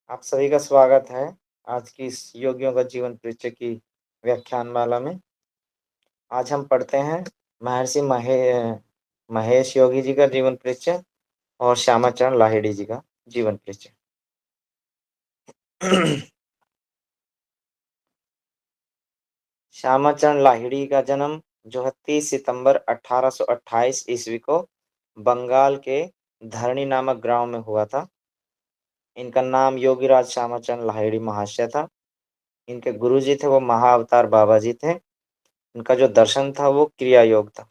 आप सभी का स्वागत है आज की इस योगियों का जीवन परिचय की व्याख्यानमाला में। आज हम पढ़ते हैं महर्षि महेश योगी जी का जीवन परिचय और श्यामाचरण लाहिड़ी जी का जीवन परिचय। श्यामाचरण लाहिड़ी का जन्म जो है 30 सितंबर 1828 ईस्वी को बंगाल के धरणी नामक गांव में हुआ था। इनका नाम योगीराज श्यामाचरण लाहिड़ी महाशय था। इनके गुरुजी थे वो महाअवतार बाबा जी थे। इनका जो दर्शन था वो क्रिया योग था।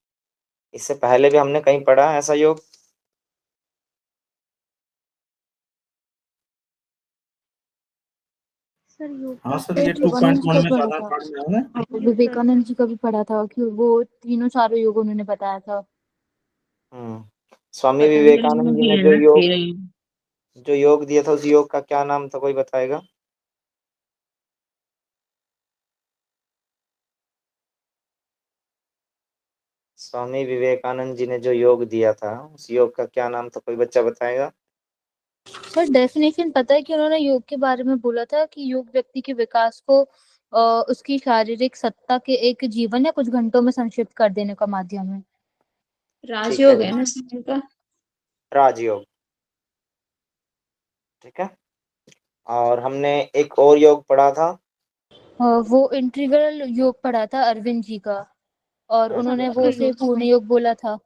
इससे पहले भी हमने कहीं पढ़ा है ऐसा योग। सर योग हाँ का सर, तो ये विवेकानंद जी 2.1 का में पढ़ा था था। पाठ में हमने। विवेकानंद जी का भी पढ़ा था कि वो तीनों चारों योग उन्होंने बताया था। स्वामी विवेकानंद जी ने जो योग दिया था उस योग का क्या नाम था, कोई बताएगा? स्वामी विवेकानंद जी ने जो योग दिया था उस योग का क्या नाम था, कोई बच्चा बताएगा? सर डेफिनेशन पता है कि उन्होंने योग के बारे में बोला था कि योग व्यक्ति के विकास को उसकी शारीरिक सत्ता के एक जीवन या कुछ घंटों में संक्षिप्त कर देने का माध्यम है। राजयोग है ना सर का। राजयोग, ठीक है। और हमने एक और योग पढ़ा था। वो इंटीग्रल योग पढ़ा था अरविंद जी का, और उन्होंने वो उसे पूर्ण योग बोला था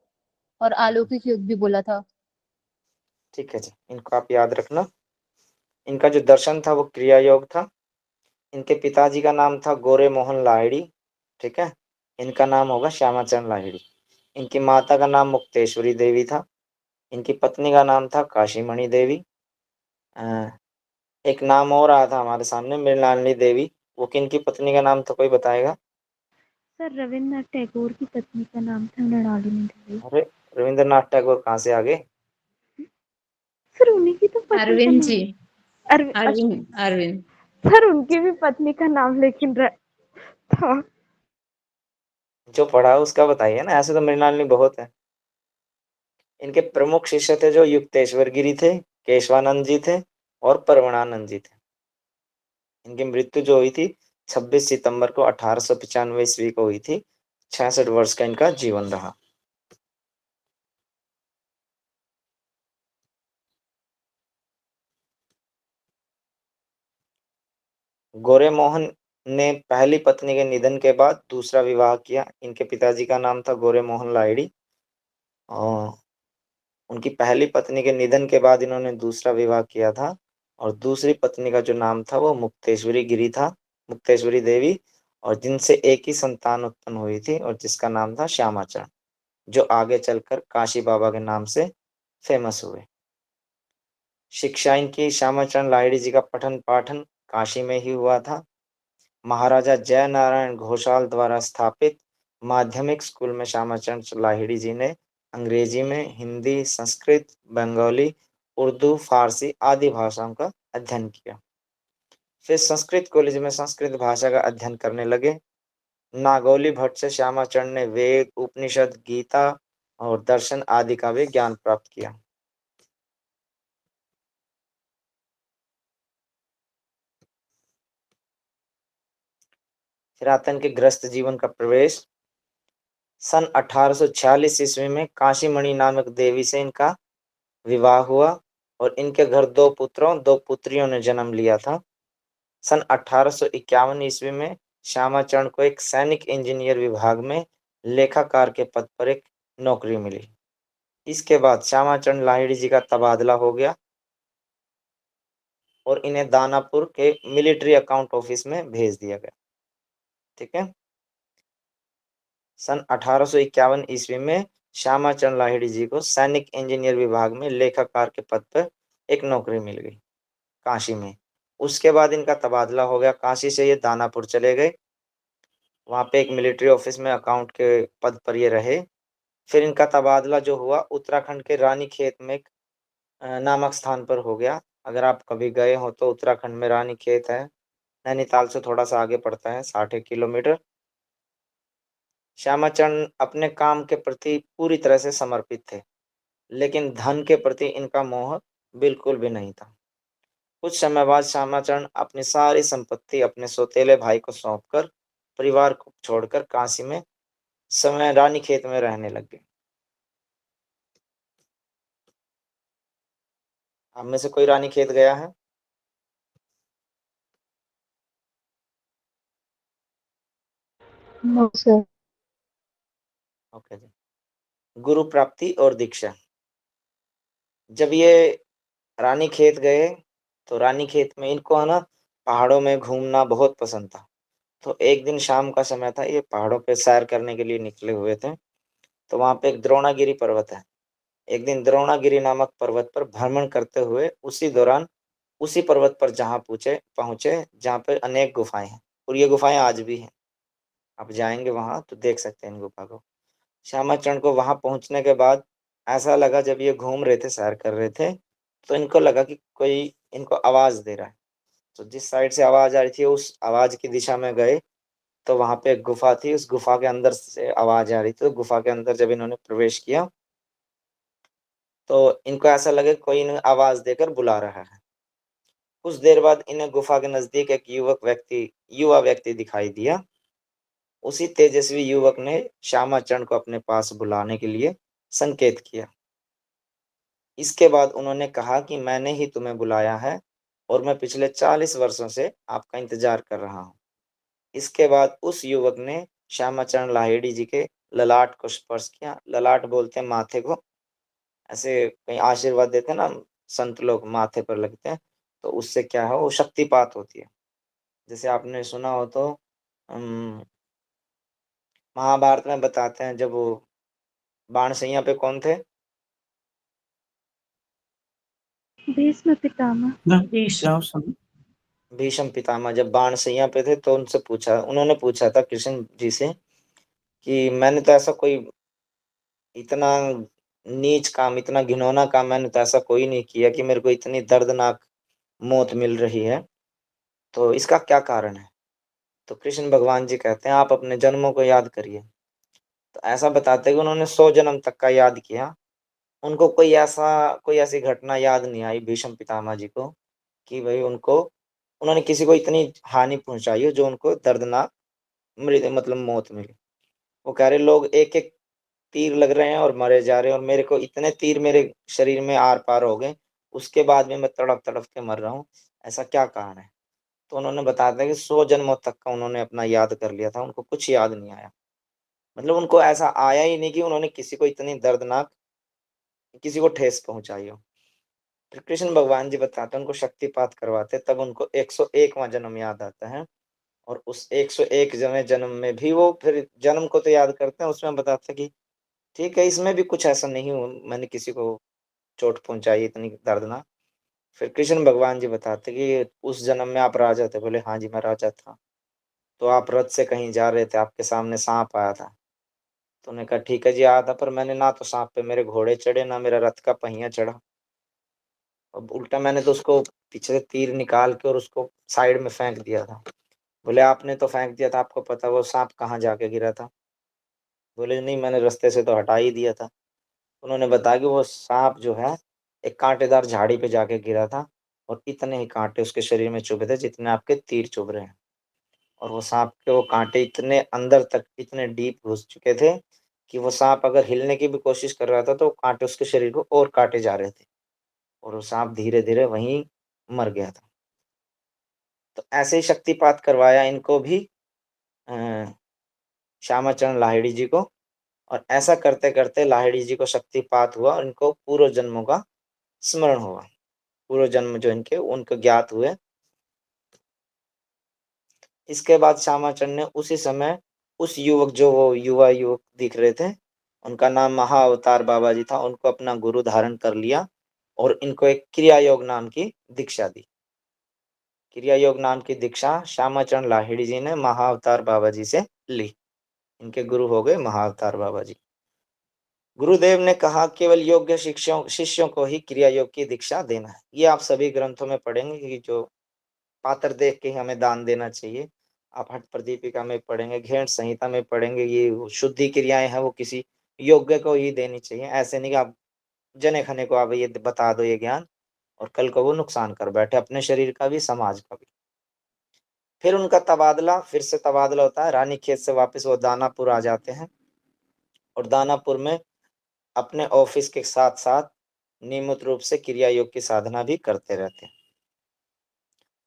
और अलौकिक योग भी बोला था। ठीक है जी, इनको आप याद रखना। इनका जो दर्शन था वो क्रिया योग था। इनके पिताजी का नाम था गोरे मोहन लाहिड़ी, ठीक है। इनका नाम होगा श्यामाचरण लाहिड़ी। इनकी माता का नाम मुक्तेश्वरी देवी था। इनकी पत्नी का नाम था काशीमणि देवी। एक नाम और आया था हमारे सामने, मृणालिनी देवी। वो किनकी पत्नी का नाम था, कोई बताएगा? सर रविन्द्रनाथ टैगोर की पत्नी का नाम था मृणालिनी देवी। अरे, रविंद्रनाथ टैगोर कहाँ से आ गए? सर उन्हीं की तो पत्नी अरविंद जी। अरविंद सर उनकी भी पत्नी का नाम लेकिन था। जो पढ़ा उसका बताइए ना, ऐसे तो मृणालिनी बहुत है। इनके प्रमुख शिष्य थे जो युक्तेश्वर गिरी थे, केशवानंद जी थे और परवणानंद जी थे। इनकी मृत्यु जो हुई थी 26 सितंबर को 1895 ईस्वी को हुई थी। 66 वर्ष का इनका जीवन रहा। गोरे मोहन ने पहली पत्नी के निधन के बाद दूसरा विवाह किया। इनके पिताजी का नाम था गोरे मोहन लाहिड़ी और उनकी पहली पत्नी के निधन के बाद इन्होंने दूसरा विवाह किया था। और दूसरी पत्नी का जो नाम था वो मुक्तेश्वरी गिरी था, मुक्तेश्वरी देवी। और जिनसे एक ही संतान उत्पन्न हुई थी और जिसका नाम था श्यामाचरण, जो आगे चलकर काशी बाबा के नाम से फेमस हुए। शिक्षा इनकी श्यामाचरण लाहिड़ी जी का पठन पाठन काशी में ही हुआ था। महाराजा जय नारायण घोषाल द्वारा स्थापित माध्यमिक स्कूल में श्यामाचरण लाहिड़ी जी ने अंग्रेजी में, हिंदी, संस्कृत, बंगाली, उर्दू, फारसी आदि भाषाओं का अध्ययन किया। फिर संस्कृत कॉलेज में संस्कृत भाषा का अध्ययन करने लगे। नागौली भट्ट से श्यामाचरण ने वेद, उपनिषद, गीता और दर्शन आदि का भी ज्ञान प्राप्त किया। फिर आता है इनके गृहस्थ जीवन का प्रवेश। सन 1846 ईस्वी में काशीमणि नामक देवी से इनका विवाह हुआ और इनके घर दो पुत्रों दो पुत्रियों ने जन्म लिया था। सन 1851 ईस्वी में श्यामाचरण को एक सैनिक इंजीनियर विभाग में लेखाकार के पद पर एक नौकरी मिली। इसके बाद श्यामाचरण लाहिड़ी जी का तबादला हो गया और इन्हें दानापुर के मिलिट्री अकाउंट ऑफिस में भेज दिया गया, ठीक है। सन 1851 ईस्वी में श्यामाचरण लाहिड़ी जी को सैनिक इंजीनियर विभाग में लेखाकार के पद पर एक नौकरी मिल गई काशी में। उसके बाद इनका तबादला हो गया, काशी से ये दानापुर चले गए। वहां पे एक मिलिट्री ऑफिस में अकाउंट के पद पर ये रहे। फिर इनका तबादला जो हुआ उत्तराखंड के रानीखेत में एक नामक स्थान पर हो गया। अगर आप कभी गए हो तो उत्तराखंड में रानीखेत है, नैनीताल से थोड़ा सा आगे पड़ता है, 60 किलोमीटर। श्यामाचरण अपने काम के प्रति पूरी तरह से समर्पित थे, लेकिन धन के प्रति इनका मोह बिल्कुल भी नहीं था। कुछ समय बाद श्यामाचरण अपनी सारी संपत्ति अपने सौतेले भाई को सौंपकर परिवार को छोड़कर काशी में समय रानी खेत में रहने लग गए। आप में से कोई रानी खेत गया है? No sir. ओके जी। गुरु प्राप्ति और दीक्षा। जब ये रानी खेत गए तो रानी खेत में इनको है ना पहाड़ों में घूमना बहुत पसंद था। तो एक दिन शाम का समय था, ये पहाड़ों पे सैर करने के लिए निकले हुए थे। तो वहां पे एक द्रोणागिरी पर्वत है। एक दिन द्रोणागिरी नामक पर्वत पर भ्रमण करते हुए उसी दौरान उसी पर्वत पर जहाँ पूछे पहुंचे जहाँ पे अनेक गुफाएं हैं, और ये गुफाएं आज भी हैं। आप जाएंगे वहां तो देख सकते हैं इन गुफा को। श्यामाचरण को वहां पहुंचने के बाद ऐसा लगा, जब ये घूम रहे थे सैर कर रहे थे तो इनको लगा कि कोई इनको आवाज दे रहा है। तो जिस साइड से आवाज आ रही थी उस आवाज की दिशा में गए तो वहां पे एक गुफा थी। उस गुफा के अंदर से आवाज आ रही थी। तो गुफा के अंदर जब इन्होंने प्रवेश किया तो इनको ऐसा लगे कोई इन्हें आवाज देकर बुला रहा है। कुछ देर बाद इन्हें गुफा के नजदीक एक युवा व्यक्ति दिखाई दिया। उसी तेजस्वी युवक ने श्यामाचरण को अपने पास बुलाने के लिए संकेत किया। इसके बाद उन्होंने कहा कि मैंने ही तुम्हें बुलाया है और मैं पिछले 40 वर्षों से आपका इंतजार कर रहा हूँ। इसके बाद उस युवक ने श्यामाचरण लाहिड़ी जी के ललाट को स्पर्श किया। ललाट बोलते हैं माथे को, ऐसे कहीं आशीर्वाद देते हैं ना संत लोग, माथे पर लगते हैं। तो उससे क्या है, वो शक्तिपात होती है। जैसे आपने सुना हो तो महाभारत में बताते हैं जब वो बाणसैया पे कौन थे? भीष्म पितामह। भीष्म पितामह जब बाणसैया पे थे तो उन्होंने पूछा था कृष्ण जी से कि मैंने तो ऐसा कोई इतना नीच काम, इतना घिनौना काम मैंने तो ऐसा कोई नहीं किया कि मेरे को इतनी दर्दनाक मौत मिल रही है। तो इसका क्या कारण है? तो कृष्ण भगवान जी कहते हैं आप अपने जन्मों को याद करिए। तो ऐसा बताते हैं कि उन्होंने 100 जन्म तक का याद किया। उनको कोई ऐसी घटना याद नहीं आई भीष्म पितामह जी को कि भाई उन्होंने किसी को इतनी हानि पहुंचाई हो जो उनको दर्दनाक मृत्यु मतलब मौत मिली। वो कह रहे लोग एक एक तीर लग रहे हैं और मरे जा रहे हैं, और मेरे को इतने तीर मेरे शरीर में आर पार हो गए, उसके बाद भी मैं तड़प तड़प के मर रहा हूँ। ऐसा क्या कारण है? तो उन्होंने बताया था कि 100 जन्मों तक का उन्होंने अपना याद कर लिया था, उनको कुछ याद नहीं आया। मतलब उनको ऐसा आया ही नहीं कि उन्होंने किसी को इतनी दर्दनाक किसी को ठेस पहुंचाई हो। फिर कृष्ण भगवान जी बताते हैं उनको शक्तिपात करवाते, तब उनको 101वां जन्म याद आता है। और उस 101वें जन्म में भी वो फिर जन्म को तो याद करते हैं, उसमें बताते हैं कि ठीक है इसमें भी कुछ ऐसा नहीं हुआ, मैंने किसी को चोट पहुंचाई इतनी दर्दनाक। फिर कृष्ण भगवान जी बताते कि उस जन्म में आप राजा थे। बोले हाँ जी मैं राजा था। तो आप रथ से कहीं जा रहे थे, आपके सामने सांप आया था। तो उन्होंने कहा ठीक है जी आया था, पर मैंने ना तो सांप पे मेरे घोड़े चढ़े ना मेरा रथ का पहिया चढ़ा। अब उल्टा मैंने तो उसको पीछे से तीर निकाल के और उसको साइड में फेंक दिया था। बोले आपने तो फेंक दिया था, आपको पता वो सांप कहाँ जाके गिरा था? बोले नहीं मैंने रास्ते से तो हटा ही दिया था। उन्होंने बताया कि वो सांप जो है एक कांटेदार झाड़ी पे जाके गिरा था, और इतने ही कांटे उसके शरीर में चुभे थे जितने आपके तीर चुभ रहे हैं। और वो सांप के वो कांटे इतने अंदर तक इतने डीप घुस चुके थे कि वो सांप अगर हिलने की भी कोशिश कर रहा था तो कांटे उसके शरीर को और काटे जा रहे थे, और वो सांप धीरे धीरे वहीं मर गया था। तो ऐसे ही शक्तिपात करवाया इनको भी अ, श्यामाचरण लाहिड़ी जी को। और ऐसा करते करते लाहिड़ी जी को शक्तिपात हुआ और इनको पूर्व जन्मों का स्मरण हुआ। पूर्व जन्म जो इनके उनको ज्ञात हुए। इसके बाद श्यामाचरण ने उसी समय उस युवक जो वो युवा युवक दिख रहे थे, उनका नाम महाअवतार बाबा जी था, उनको अपना गुरु धारण कर लिया और इनको एक क्रिया योग नाम की दीक्षा दी। क्रिया योग नाम की दीक्षा श्यामाचरण लाहिड़ी जी ने महाअवतार बाबा जी से ली। इनके गुरु हो गए महाअवतार बाबा जी। गुरुदेव ने कहा केवल योग्य शिष्यों शिष्यों को ही क्रिया योग की दीक्षा देना है। ये आप सभी ग्रंथों में पढ़ेंगे कि जो पात्र देख के ही हमें दान देना चाहिए। आप हठ प्रदीपिका में पढ़ेंगे, घेंट संहिता में पढ़ेंगे, ये शुद्धि क्रियाएं हैं वो किसी योग्य को ही देनी चाहिए। ऐसे नहीं कि आप जने खने को आप ये बता दो ये ज्ञान। और कल को वो नुकसान कर बैठे, अपने शरीर का भी, समाज का भी। फिर उनका तबादला, फिर से तबादला होता है, रानीखेत से वापस वो दानापुर आ जाते हैं, और दानापुर में अपने ऑफिस के साथ साथ नियमित रूप से क्रिया योग की साधना भी करते रहते हैं।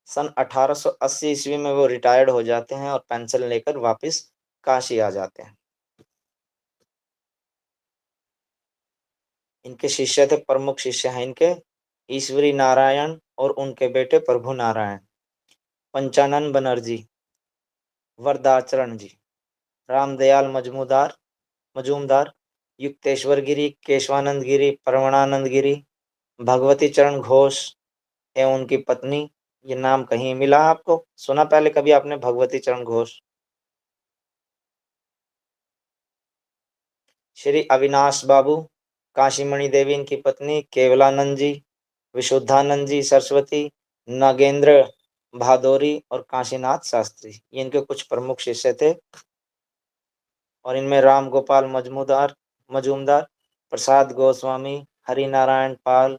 सन 1880 ईस्वी में वो रिटायर्ड हो जाते हैं और पेंशन लेकर वापस काशी आ जाते हैं। इनके शिष्य थे, प्रमुख शिष्य हैं इनके ईश्वरी नारायण और उनके बेटे प्रभु नारायण, पंचानन बनर्जी, वरदाचरण जी, रामदयाल मजूमदार, युक्तेश्वर गिरी, केशवानंद गिरी, परमानंद गिरी, भगवती चरण घोष एवं उनकी पत्नी। ये नाम कहीं मिला आपको, सुना पहले कभी आपने भगवती चरण घोष? श्री अविनाश बाबू, काशीमणि देवी इनकी पत्नी, केवलानंद जी, विशुद्धानंद जी सरस्वती, नागेंद्र भादोरी और काशीनाथ शास्त्री, ये इनके कुछ प्रमुख शिष्य थे। और इनमें राम गोपाल मजूमदार, प्रसाद गोस्वामी, हरि नारायण पाल,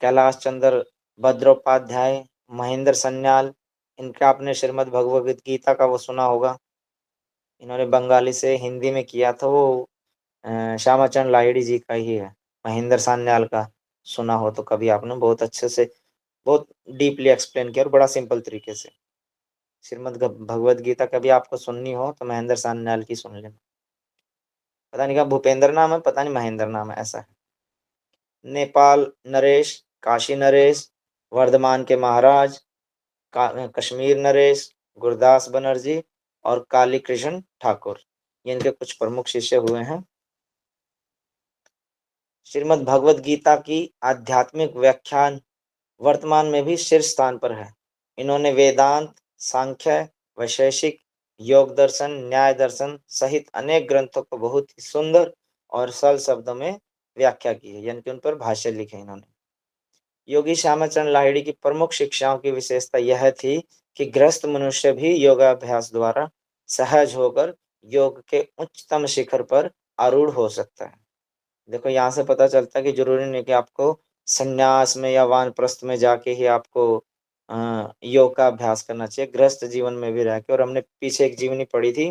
कैलाश चंद्र भद्रोपाध्याय, महेंद्र सन्याल, इनका आपने श्रीमद् भगवद गीता का वो सुना होगा, इन्होंने बंगाली से हिंदी में किया था वो, श्यामाचरण लाहिड़ी जी का ही है। महेंद्र सान्याल का सुना हो तो कभी आपने, बहुत अच्छे से, बहुत डीपली एक्सप्लेन किया और बड़ा सिंपल तरीके से। श्रीमद् भगवद गीता कभी आपको सुननी हो तो महेंद्र सान्याल की सुन लेना। पता नहीं क्या भूपेंद्र नाम है, पता नहीं महेंद्र नाम है, ऐसा है। नेपाल नरेश, काशी नरेश, वर्धमान के महाराज, कश्मीर नरेश, गुरदास बनर्जी और काली कृष्ण ठाकुर, ये इनके कुछ प्रमुख शिष्य हुए हैं। श्रीमद् भगवद गीता की आध्यात्मिक व्याख्यान वर्तमान में भी शीर्ष स्थान पर है। इन्होंने वेदांत, सांख्य, वैशेषिक, योग दर्शन, न्याय दर्शन सहित अनेक ग्रंथों को बहुत ही सुंदर और सरल शब्दों में व्याख्या की है, यानी कि उन पर भाष्य लिखे इन्होंने। योगी श्यामाचरण लाहिड़ी की प्रमुख शिक्षाओं की विशेषता यह थी कि गृहस्थ मनुष्य भी योगाभ्यास द्वारा सहज होकर योग के उच्चतम शिखर पर आरूढ़ हो सकता है। देखो यहाँ से पता चलता है कि जरूरी नहीं कि आपको संन्यास में या वानप्रस्थ में जाके ही आपको योग का अभ्यास करना चाहिए, गृहस्थ जीवन में भी रह के। और हमने पीछे एक जीवनी पढ़ी थी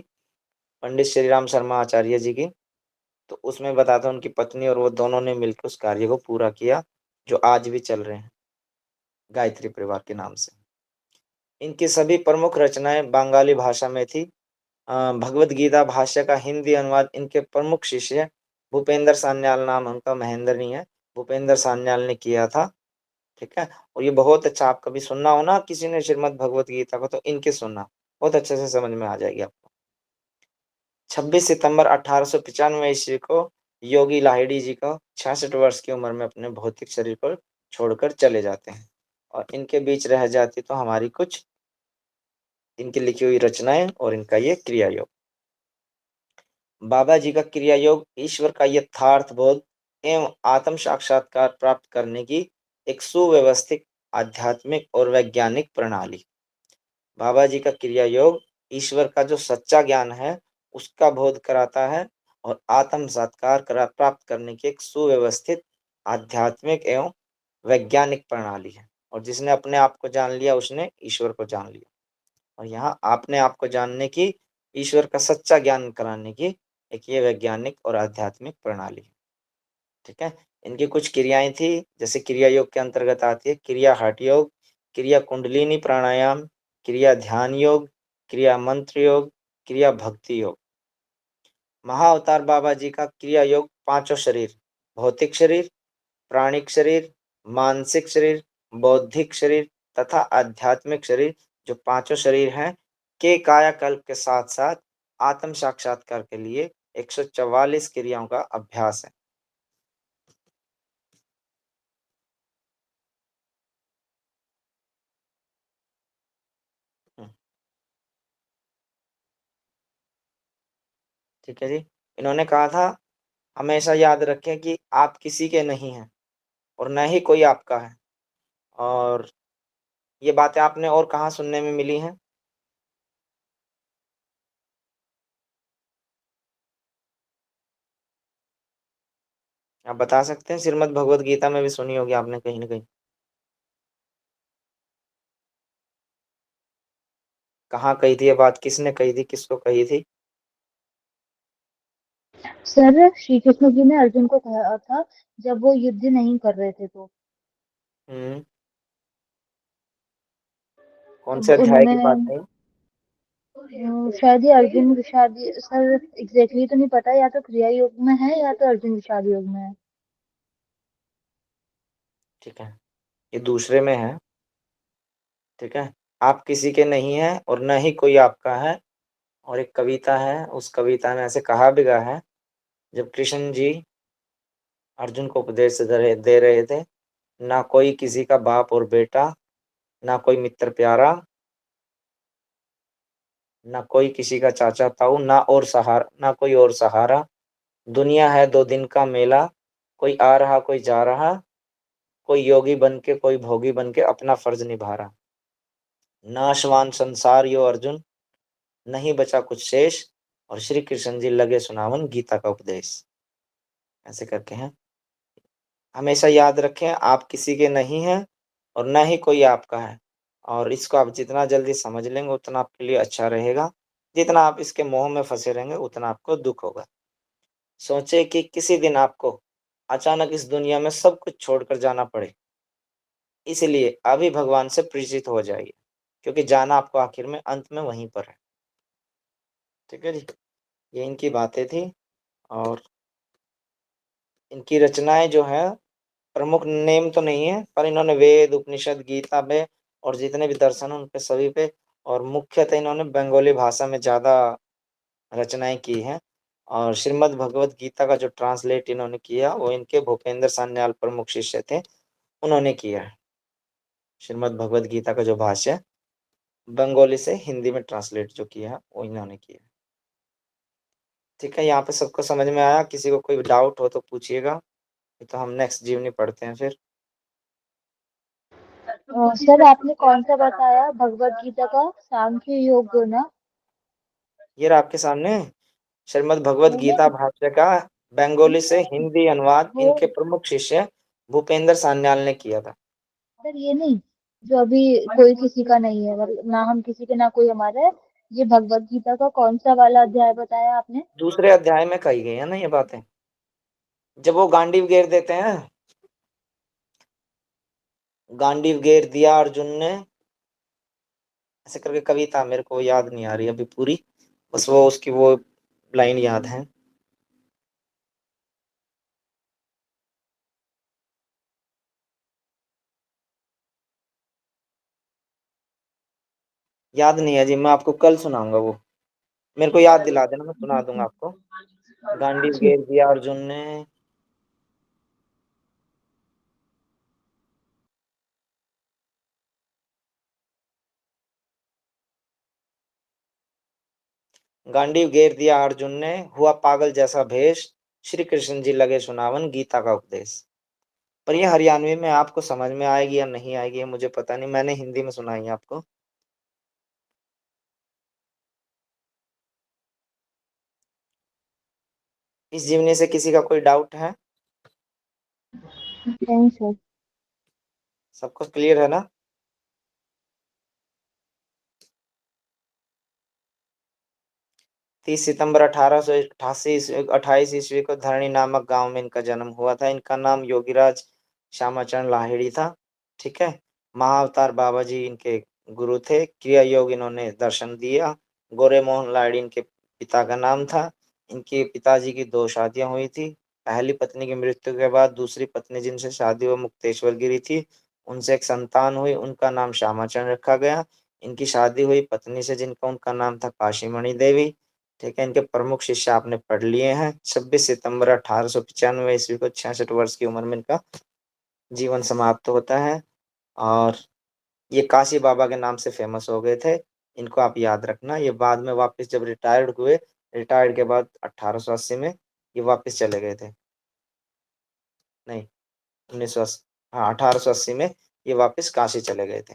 पंडित श्री राम शर्मा आचार्य जी की, तो उसमें बताता उनकी पत्नी और वो दोनों ने मिलकर उस कार्य को पूरा किया, जो आज भी चल रहे हैं गायत्री परिवार के नाम से। इनकी सभी प्रमुख रचनाएं बंगाली भाषा में थी। भगवत गीता भाष्य का हिंदी अनुवाद इनके प्रमुख शिष्य भूपेंद्र सान्याल, नाम उनका महेंद्र नहीं है, भूपेंद्र सान्याल ने किया था। ठीक है, और ये बहुत अच्छा, आप कभी सुनना हो ना किसी ने श्रीमद् भगवत गीता को, तो इनके सुनना, बहुत अच्छे से समझ में आ जाएगी आपको। 26 सितंबर 1895 ईस्वी को योगी लाहिड़ी जी को 66 वर्ष की उम्र में अपने भौतिक शरीर पर छोड़कर चले जाते हैं, और इनके बीच रह जाती तो हमारी कुछ इनकी लिखी हुई रचनाएं और इनका ये क्रिया योग। बाबा जी का क्रिया योग ईश्वर का यथार्थ बोध एवं आत्म साक्षात्कार प्राप्त करने की एक सुव्यवस्थित आध्यात्मिक और वैज्ञानिक प्रणाली। बाबा जी का क्रिया योग ईश्वर का जो सच्चा ज्ञान है उसका बोध कराता है, और आत्म साक्षात्कार प्राप्त करने की एक सुव्यवस्थित आध्यात्मिक एवं वैज्ञानिक प्रणाली है। और जिसने अपने आप को जान लिया उसने ईश्वर को जान लिया। और यहाँ आपने आपको जानने की, ईश्वर का सच्चा ज्ञान कराने की एक ये वैज्ञानिक और आध्यात्मिक प्रणाली है। ठीक है, इनकी कुछ क्रियाएं थी, जैसे क्रिया योग के अंतर्गत आती है क्रिया हठ योग, क्रिया कुंडलिनी प्राणायाम, क्रिया ध्यान योग, क्रिया मंत्र योग, क्रिया भक्ति योग। महाअवतार बाबा जी का क्रिया योग पांचों शरीर, भौतिक शरीर, प्राणिक शरीर, मानसिक शरीर, बौद्धिक शरीर तथा आध्यात्मिक शरीर, जो पांचों शरीर हैं, के कायाकल्प के साथ साथ आत्म साक्षात्कार के लिए 144 क्रियाओं का अभ्यास है। ठीक है जी, इन्होंने कहा था हमेशा याद रखें कि आप किसी के नहीं हैं और न ही कोई आपका है। और ये बातें आपने और कहाँ सुनने में मिली हैं? आप बता सकते हैं? श्रीमद् भगवत गीता में भी सुनी होगी आपने कहीं ना कहीं। कहाँ कही थी ये बात, किसने कही थी, किसको कही थी? सर श्री कृष्ण जी ने अर्जुन को कहा था जब वो युद्ध नहीं कर रहे थे तो। हम्म। कौन तब से अध्याय उन्होंने की बात है? शायद ही अर्जुन विषाद, सर एग्जैक्टली तो नहीं पता, या तो क्रिया योग में है या तो अर्जुन विषाद योग में है। ठीक है, ये दूसरे में है। ठीक है, आप किसी के नहीं है और न ही कोई आपका है। और एक कविता है, उस कविता में ऐसे कहा भी गया है, जब कृष्ण जी अर्जुन को उपदेश दे रहे थे, ना कोई किसी का बाप और बेटा, ना कोई मित्र प्यारा, ना कोई किसी का चाचा ताऊ, ना कोई और सहारा। दुनिया है दो दिन का मेला, कोई आ रहा कोई जा रहा, कोई योगी बन के कोई भोगी बन के अपना फर्ज निभा रहा। नाशवान संसार यो अर्जुन, नहीं बचा कुछ शेष, और श्री कृष्ण जी लगे सुनावन गीता का उपदेश। ऐसे करके हैं। हमेशा याद रखें, आप किसी के नहीं हैं और न ही कोई आपका है। और इसको आप जितना जल्दी समझ लेंगे उतना आपके लिए अच्छा रहेगा। जितना आप इसके मोह में फंसे रहेंगे उतना आपको दुख होगा। सोचे कि किसी दिन आपको अचानक इस दुनिया में सब कुछ छोड़कर जाना पड़े, इसलिए अभी भगवान से परिचित हो जाइए, क्योंकि जाना आपको आखिर में अंत में वहीं पर है। ठीक है जी, ये इनकी बातें थी। और इनकी रचनाएं जो है, प्रमुख नेम तो नहीं है, पर इन्होंने वेद उपनिषद गीता पे और जितने भी दर्शन उन पे सभी पे, और मुख्यतः इन्होंने बंगाली भाषा में ज्यादा रचनाएं की हैं। और श्रीमद् भगवत गीता का जो ट्रांसलेट इन्होंने किया वो इनके भूपेंद्र सान्याल प्रमुख शिष्य थे, उन्होंने किया है। श्रीमद् भगवत गीता का जो भाष्य बंगाली से हिंदी में ट्रांसलेट जो किया है वो इन्होंने किया है। ठीक है, यहाँ पे सबको समझ में आया? किसी को कोई डाउट हो तो पूछिएगा, नहीं तो हम नेक्स्ट जीवनी पढ़ते हैं फिर। सर आपने कौन सा बताया भगवत गीता का सांख्य योग ना? ये रहा आपके सामने, श्रीमद् भगवत वो गीता नहीं, भाष्य का बंगाली से हिंदी अनुवाद वो इनके प्रमुख शिष्य भूपेंद्र सान्याल ने किया था। सर ये नहीं, जो अभी कोई किसी का नहीं है, मतलब ना हम किसी के ना कोई हमारा है। ये भगवत गीता का कौन सा वाला अध्याय बताया आपने? दूसरे अध्याय में कही गई है ना ये बातें, जब वो गांडीव घेर देते हैं। गांडीव घेर दिया अर्जुन ने, ऐसे करके कविता मेरे को याद नहीं आ रही अभी पूरी, बस वो उसकी वो लाइन याद है। याद नहीं है जी, मैं आपको कल सुनाऊंगा वो, मेरे को याद दिला देना, मैं सुना दूंगा आपको। गांडीव ठीक। घेर दिया अर्जुन ने। गांडीव घेर दिया अर्जुन ने, हुआ पागल जैसा भेष, श्री कृष्ण जी लगे सुनावन गीता का उपदेश। पर ये हरियाणवी में आपको समझ में आएगी या नहीं आएगी ये मुझे पता नहीं, मैंने हिंदी में सुनाई है आपको। इस जीवनी से किसी का कोई डाउट है? नहीं सर। सबको क्लियर है ना? 30 सितंबर 1888 ईस्वी को धरणी नामक गांव में इनका जन्म हुआ था। इनका नाम योगीराज श्यामाचरण लाहिड़ी था। ठीक है, महाअवतार बाबा जी इनके गुरु थे। क्रिया योग इन्होंने दर्शन दिया। गोरे मोहन लाहिड़ी इनके पिता का नाम था। इनके पिताजी की दो शादियां हुई थी। पहली पत्नी की मृत्यु के बाद दूसरी पत्नी जिनसे शादी वो मुक्तेश्वर गिरी थी, उनसे एक संतान हुई, उनका नाम श्यामाचरण रखा गया। इनकी शादी हुई पत्नी से जिनका उनका नाम था काशीमणि देवी। ठीक है, इनके प्रमुख शिष्य आपने पढ़ लिए हैं। 26 सितंबर 1895 ईस्वी को 66 वर्ष की उम्र में इनका जीवन समाप्त होता है। और ये काशी बाबा के नाम से फेमस हो गए थे। इनको आप याद रखना। ये बाद में वापस जब रिटायर्ड हुए, रिटायर्ड के बाद 1880 में ये वापस चले गए थे। नहीं, 1980, हाँ 1880 में ये वापस काशी चले गए थे।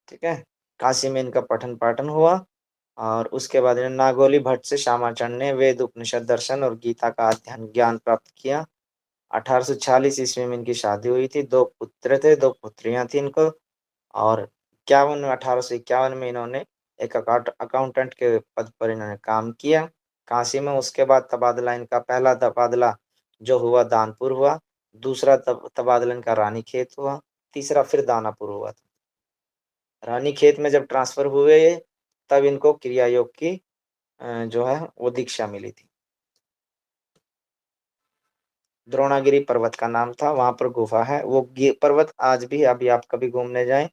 ठीक है, काशी में इनका पठन पाठन हुआ। और उसके बाद इन्हें नागोली भट्ट से श्यामाचरण ने वेद उपनिषद दर्शन और गीता का अध्ययन ज्ञान प्राप्त किया। 1846 ईस्वी में इनकी शादी हुई थी। दो पुत्र थे, दो पुत्रियां थी इनको। और 1851 में इन्होंने एक अकाउंटेंट के पद पर इन्होंने काम किया काशी में। उसके बाद तबादला, इनका पहला तबादला जो हुआ दानपुर हुआ, दूसरा तबादला इनका रानीखेत हुआ, तीसरा फिर दानापुर हुआ था। रानीखेत में जब ट्रांसफर हुए ये, तब इनको क्रिया योग की जो है वो दीक्षा मिली थी। द्रोणागिरी पर्वत का नाम था, वहां पर गुफा है। वो पर्वत आज भी, अभी आप कभी घूमने जाएं।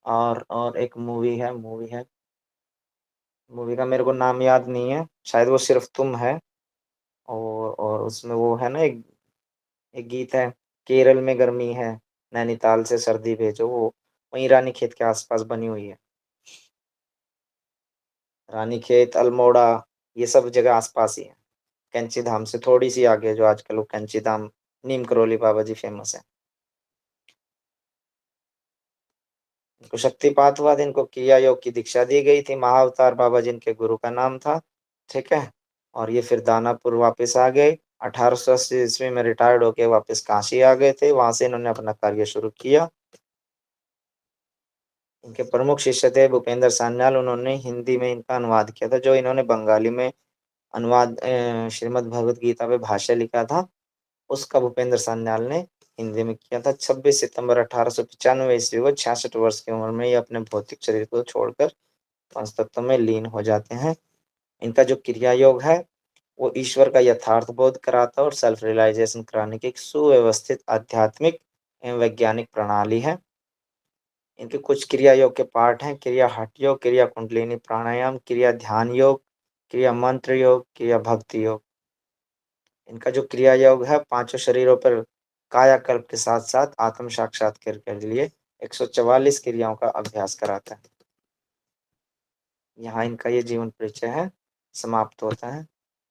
और एक मूवी का मेरे को नाम याद नहीं है, शायद वो सिर्फ तुम है। और उसमें वो है ना, एक गीत है, केरल में गर्मी है, नैनीताल से सर्दी भेजो, वो वहीं रानीखेत के आसपास बनी हुई है। रानीखेत, अल्मोड़ा, ये सब जगह आसपास ही है। कैंची धाम से थोड़ी सी आगे, जो आजकल वो कैंची धाम नीम करोली बाबा जी फेमस है। इनको शक्तिपात हुआ था, इनको क्रिया योग की दीक्षा दी गई थी। महाअवतार बाबा जी इनके गुरु का नाम था। ठीक है। और ये फिर दानापुर वापस आ गए। 1880 ईस्वी में रिटायर्ड होके वापस काशी आ गए थे। वहां से इन्होंने अपना कार्य शुरू किया। इनके प्रमुख शिष्य थे भूपेंद्र सान्याल, उन्होंने हिंदी में इनका अनुवाद किया था। जो इन्होंने बंगाली में अनुवाद श्रीमद् भगवत गीता पे भाष्य लिखा था, उसका भूपेंद्र सान्याल ने हिंदी में किया था। 26 सितंबर 1895 ईस्वी को 66 वर्ष की उम्र में ये अपने भौतिक शरीर को छोड़कर पंच तत्व में लीन हो जाते हैं। इनका जो क्रिया योग है वो ईश्वर का यथार्थ बोध कराता है और सेल्फ रियलाइजेशन कराने की एक सुव्यवस्थित आध्यात्मिक एवं वैज्ञानिक प्रणाली है। इनके कुछ क्रिया योग के पार्ट हैं: क्रिया हठ योग, क्रिया कुंडलिनी प्राणायाम, क्रिया ध्यान योग, क्रिया मंत्र योग, क्रिया भक्ति योग। इनका जो क्रिया योग है पांचों शरीरों पर कायाकल्प के साथ साथ आत्म साक्षात्कार के लिए 144 क्रियाओं का अभ्यास कराता है। यहाँ इनका ये जीवन परिचय है समाप्त होता है।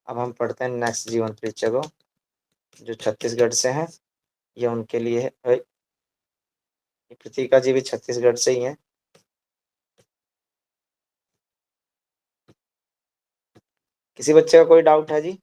अब हम पढ़ते हैं नेक्स्ट जीवन परिचय को, जो छत्तीसगढ़ से है। ये उनके लिए है। ये कृतिका जी भी छत्तीसगढ़ से ही है। किसी बच्चे का कोई डाउट है जी?